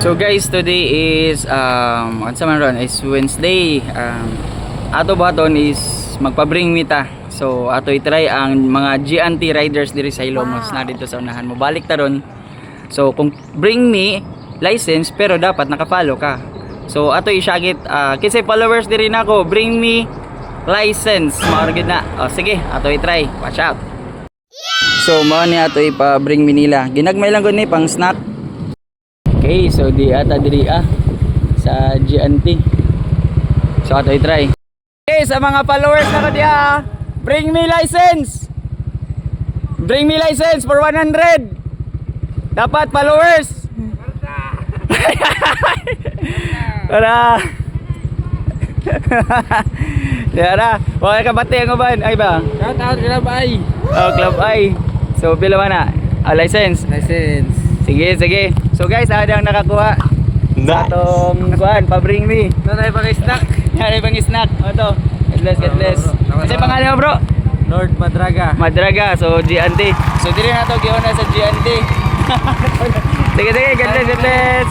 So guys, today is unsa man ron is Wednesday. Ato baton is magpa-bring me ta. So ato i-try ang mga GNT riders diri sa Ilomos na dito sa unahan mo. Balik ta ron. So kung bring me license pero dapat naka-follow ka. So ato i-shagit kasi followers diri nako, bring me license. Mauragid na. Oh, sige, ato i-try. Watch out. So mao ni ato ipa-bring me nila. Ginagmay lang gud ni pang snack. Okay, so di ata diri sa GNT. So ato i-try. Okay, sa mga followers nako diha, bring me license. Bring me license for 100. Dapat followers. Tara. Tara. Okay ka bati ang uban. Ay ba? Shout out Club I. Oh, Club I. So pila man na? License. Sige, sige. So guys, ada ang nakakuha sa atong kuan, pa-bring me. Nanay pang snack. Nanay pang snack. O to. God bless. Kasi pangalan mo bro? Lord Madraga. Madraga. So GNT. So dili na to giuna sa GNT. Sige, sige. God bless.